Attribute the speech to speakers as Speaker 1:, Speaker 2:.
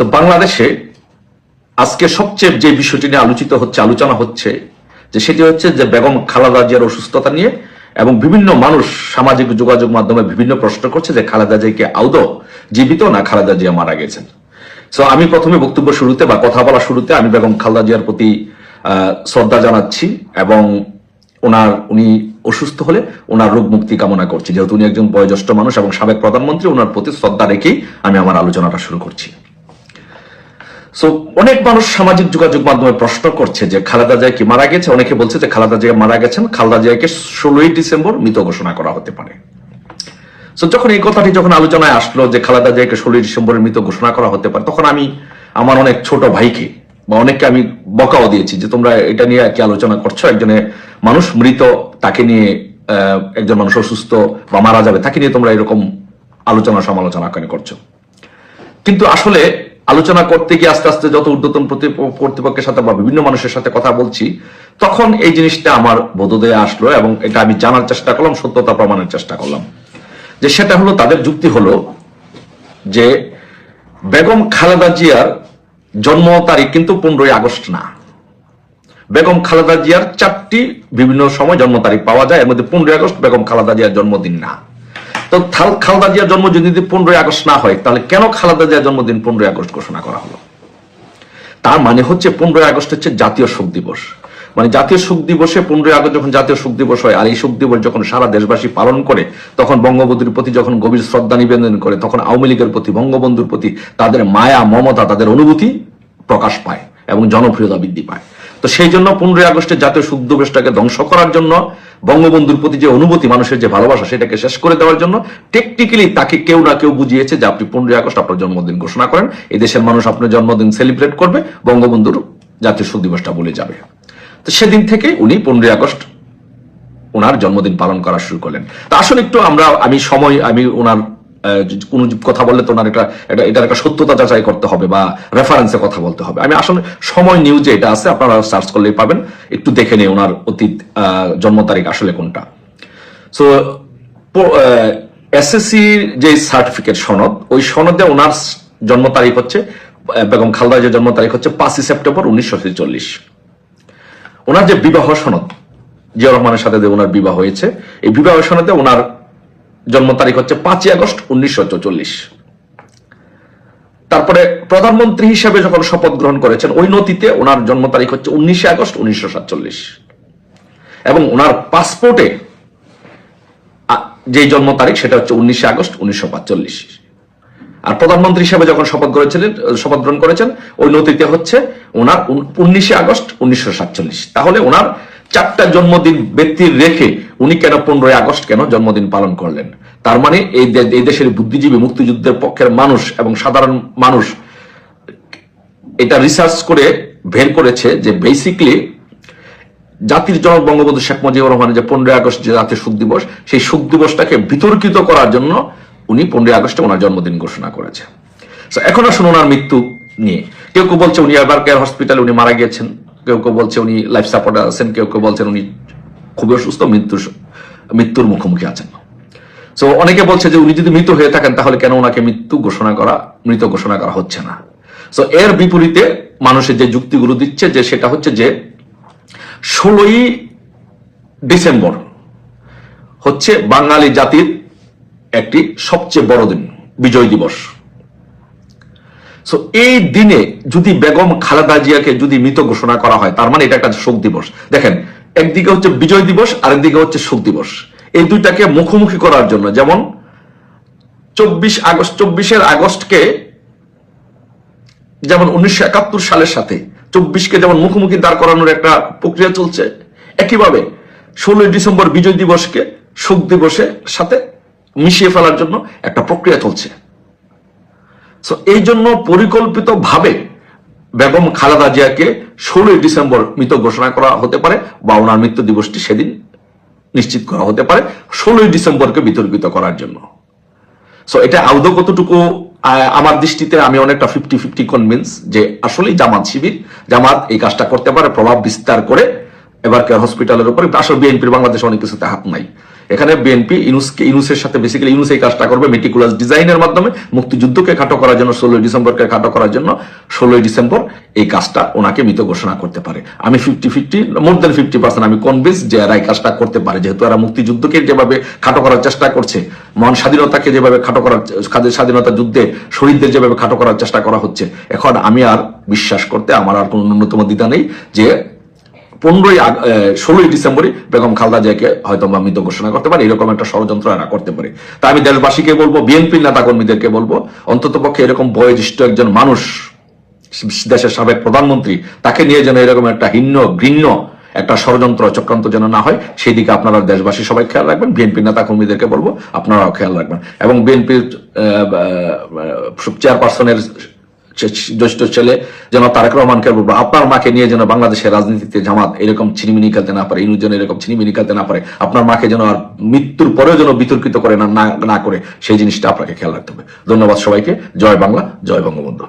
Speaker 1: তো বাংলাদেশে আজকে সবচেয়ে যে বিষয়টি নিয়ে আলোচনা হচ্ছে যে সেটি হচ্ছে যে বেগম খালেদা জিয়ার অসুস্থতা নিয়ে, এবং বিভিন্ন মানুষ সামাজিক যোগাযোগ মাধ্যমে বিভিন্ন প্রশ্ন করছে যে খালেদা জিয়াকে আদৌ জীবিত না খালেদা জিয়া মারা গেছেন। সো আমি প্রথমে বক্তব্য শুরুতে বা কথা বলা শুরুতে আমি বেগম খালেদা জিয়ার প্রতি শ্রদ্ধা জানাচ্ছি এবং উনি অসুস্থ হলে ওনার রোগ মুক্তি কামনা করছি, যেহেতু উনি একজন বয়োজ্যেষ্ঠ মানুষ এবং সাবেক প্রধানমন্ত্রী। ওনার প্রতি শ্রদ্ধা রেখেই আমি আমার আলোচনাটা শুরু করছি। সো অনেক মানুষ সামাজিক যোগাযোগ মাধ্যমে প্রশ্ন করছে যে খালেদা জিয়া কি মারা গেছে। অনেকে বলছে যে খালেদা জিয়া মারা গেছেন, খালেদা জিয়াকে 16ই ডিসেম্বর মৃত ঘোষণা করা হতে পারে। সো যখন এই কথাটি আলোচনায় আসলো যে খালেদা জিয়াকে 16ই ডিসেম্বরের মৃত ঘোষণা করা হতে পারে, তখন আমি আমার অনেক ছোট ভাইকে বা অনেককে আমি বকাও দিয়েছি যে তোমরা এটা নিয়ে কি আলোচনা করছো, একজনের মানুষ মৃত, তাকে নিয়ে একজন মানুষ অসুস্থ বা মারা যাবে, তাকে নিয়ে তোমরা এরকম সমালোচনা করছো। কিন্তু আসলে আলোচনা করতে গিয়ে আস্তে আস্তে যত ঊর্ধ্বতন কর্তৃপক্ষের সাথে বা বিভিন্ন মানুষের সাথে কথা বলছি, তখন এই জিনিসটা আমার বোধোদয়ে আসলো এবং এটা আমি জানার চেষ্টা করলাম, সত্যতা প্রমাণের চেষ্টা করলাম। যে সেটা হলো, তাদের যুক্তি হলো যে বেগম খালেদা জিয়ার জন্ম তারিখ কিন্তু 15ই আগস্ট না। বেগম খালেদা জিয়ার 4টি বিভিন্ন সময় জন্ম তারিখ পাওয়া যায়, এর মধ্যে 15ই আগস্ট বেগম খালেদা জিয়ার জন্মদিন না। তো খালেদা জিয়ার জন্ম যদি 15ই আগস্ট না হয়, তাহলে কেন খালেদা জিয়ার জন্মদিন 15ই আগস্ট ঘোষণা করা হলো? তার মানে হচ্ছে 15ই আগস্ট হচ্ছে জাতীয় শোক দিবস। মানে জাতীয় শোক দিবসে 15ই আগস্ট যখন জাতীয় শোক দিবস হয়, আর এই শোক দিবস যখন সারা দেশবাসী পালন করে, তখন বঙ্গবন্ধুর প্রতি যখন গভীর শ্রদ্ধা নিবেদন করে, তখন আওয়ামী লীগের প্রতি, বঙ্গবন্ধুর প্রতি তাদের মায়া, মমতা, তাদের অনুভূতি প্রকাশ পায় এবং জনপ্রিয়তা বৃদ্ধি পায়। তো সেই জন্য 15ই আগস্টের জাতীয় শোক দিবসটাকে ধ্বংস করার জন্য, বঙ্গবন্ধুর প্রতি যে অনুভূতি, মানুষের যে ভালোবাসা, সেটাকে শেষ করে দেওয়ার জন্য টেকনিক্যালি তাকে কেউ না কেউ বুঝিয়েছে যে আপনি 15ই আগস্ট আপনার জন্মদিন ঘোষণা করেন, এই দেশের মানুষ আপনার জন্মদিন সেলিব্রেট করবে, বঙ্গবন্ধুর জাতীয় শোক দিবসটা বলে যাবে। তো সেদিন থেকে উনি 15ই আগস্ট ওনার জন্মদিন পালন করা শুরু করলেন। তা আসলে একটু আমি ওনার কোন কথা বললে তো ওনার এটার একটা সত্যতা যাচাই করতে হবে বা রেফারেন্সে কথা বলতে হবে। আমি আসলে সময় নিউজে এটা আছে, আপনারা সার্চ করলেই পাবেন, একটু দেখে নিয়ে ওনার অতীত জন্ম তারিখ আসলে কোনটা। সো এসএসসি যে সার্টিফিকেট সনদ, ওই সনদে ওনার জন্ম তারিখ হচ্ছে, বেগম খালেদা জিয়ার জন্ম তারিখ হচ্ছে 5ই সেপ্টেম্বর 1946। ওনার যে বিবাহ সনদ, জিয়া রহমানের সাথে যে ওনার বিবাহ হয়েছে, এই বিবাহ সনদে ওনার জন্ম তারিখ হচ্ছে 5ই আগস্ট 1944। তারপরে প্রধানমন্ত্রী হিসেবে যখন শপথ গ্রহণ করেছেন, ওই নথিতে ওনার জন্ম তারিখ হচ্ছে 19 আগস্ট 1947, এবং ওনার পাসপোর্টে যে জন্ম তারিখ সেটা হচ্ছে 19 আগস্ট 1945। আর প্রধানমন্ত্রী হিসেবে যখন শপথ গ্রহণ করেছেন, ওই নথিতে হচ্ছে ওনার 19 আগস্ট 1947। তাহলে ওনার 4টা জন্মদিন ব্যক্তির রেখে উনি কেন 15ই আগস্ট কেন জন্মদিন পালন করলেন? তার মানে এই দেশের বুদ্ধিজীবী, মুক্তিযুদ্ধের পক্ষের মানুষ এবং সাধারণ মানুষ এটা রিসার্চ করে বের করেছে যে বেসিক্যালি জাতির জনক বঙ্গবন্ধু শেখ মুজিবুর রহমানের যে 15ই আগস্ট যে জাতীয় শোক দিবস, সেই শোক দিবসটাকে বিতর্কিত করার জন্য উনি 15ই আগস্টে ওনার জন্মদিন ঘোষণা করেছে। এখন আসুন ওনার মৃত্যু নিয়ে। কেউ কেউ বলছে উনি এবার কেয়ার হসপিটালে উনি মারা গিয়েছেন, কেউ কেউ বলছে উনি লাইফ সাপোর্টে আছেন, কেউ কেউ বলছেন উনি খুবই অসুস্থ, মৃত্যুর মুখোমুখি আছেন। সো অনেকে বলছে যে উনি যদি মৃত হয়ে থাকেন, তাহলে কেন ওনাকে মৃত ঘোষণা করা হচ্ছে না? সো এর বিপরীতে মানুষের যে যুক্তিগুলো দিচ্ছে, যে সেটা হচ্ছে যে 16ই ডিসেম্বর হচ্ছে বাঙালি জাতির একটি সবচেয়ে বড় দিন, বিজয় দিবস। সো এই দিনে যদি বেগম খালেদা জিয়াকে যদি মৃত ঘোষণা করা হয়, তার মানে এটা একটা শোক দিবস। দেখেন, একদিকে হচ্ছে বিজয় দিবস, আরেকদিকে হচ্ছে শোক দিবস। এই দুইটাকে মুখোমুখি করার জন্য, যেমন 24 আগস্টকে যেমন 1971 সালের সাথে 24কে যেমন মুখোমুখি দাঁড় করানোর একটা প্রক্রিয়া চলছে, একইভাবে 16ই ডিসেম্বর বিজয় দিবসকে শোক দিবসের সাথে মিশিয়ে ফেলার জন্য একটা প্রক্রিয়া চলছে। সো এই জন্য পরিকল্পিতভাবে বেগম খালেদা জিয়াকে 16ই ডিসেম্বর মৃত ঘোষণা করা হতে পারে, বা ওনার মৃত্যু দিবসটি সেদিন নিশ্চিত করা হতে পারে 16ই ডিসেম্বরকে বিতর্কিত করার জন্য। সো এটা আদৌ কতটুকু, আমার দৃষ্টিতে আমি অনেকটা 50-50 কনভিন্স যে আসলেই জামাত এই কাজটা করতে পারে, প্রভাব বিস্তার করে এবার কেয়ার হসপিটালের উপরে। আসলে বিএনপির বাংলাদেশে অনেক কিছুতে হাত নাই, এখানে বিএনপি ইনুসের সাথে বেসিক্যালি ইনুস এই কাজটা করবে মেটিকুলাস ডিজাইনের মাধ্যমে, মুক্তিযুদ্ধকে খাটো করার জন্য, 16 ডিসেম্বরকে খাটো করার জন্য 16 ডিসেম্বর এই কাজটা ওনাকে মৃত ঘোষণা করতে পারে। আমি 50-50 মোর দেন 50% আমি কনভিন্স যে এরা এই কাজটা করতে পারে, যেহেতু এরা মুক্তিযুদ্ধকে যেভাবে খাটো করার চেষ্টা করছে, মহান স্বাধীনতাকে যেভাবে খাটো করার, স্বাধীনতা যুদ্ধে শহীদদের যেভাবে খাটো করার চেষ্টা করা হচ্ছে, এখন আমি আর বিশ্বাস করতে আমার আর কোনো ন্যূনতম দ্বিধা নেই যে 16 ডিসেম্বরই বেগম খালেদা জিয়াকে হয়তো মৃত ঘোষণা করতে পারে, এরকম একটা ষড়যন্ত্র এরা করতে পারে। তা আমি দেশবাসীকে বলবো, বিএনপির নেতা কর্মীদেরকে বলবো, অন্তত পক্ষে এরকম বয়োজ্যেষ্ঠ একজন মানুষ, দেশের সাবেক প্রধানমন্ত্রী, তাকে নিয়ে যেন এরকম একটা ঘৃণ্য একটা ষড়যন্ত্র চক্রান্ত যেন না হয়, সেই দিকে আপনারা দেশবাসী সবাই খেয়াল রাখবেন। বিএনপির নেতা কর্মীদেরকে বলবো আপনারাও খেয়াল রাখবেন, এবং বিএনপির চেয়ারপারসনের জ্যেষ্ঠ ছেলে যেন তারেক রহমানকে বলবো, আপনার মাকে নিয়ে যেন বাংলাদেশের রাজনীতিতে জামাত এরকম ছিনিমিনি খেলতে না পারে, ইনু যেন এরকম ছিনিমিনি খেলতে না পারে, আপনার মাকে যেন আর মৃত্যুর পরেও যেন বিতর্কিত করে না করে, সেই জিনিসটা আপনাকে খেয়াল রাখতে হবে। ধন্যবাদ সবাইকে। জয় বাংলা, জয় বঙ্গবন্ধু।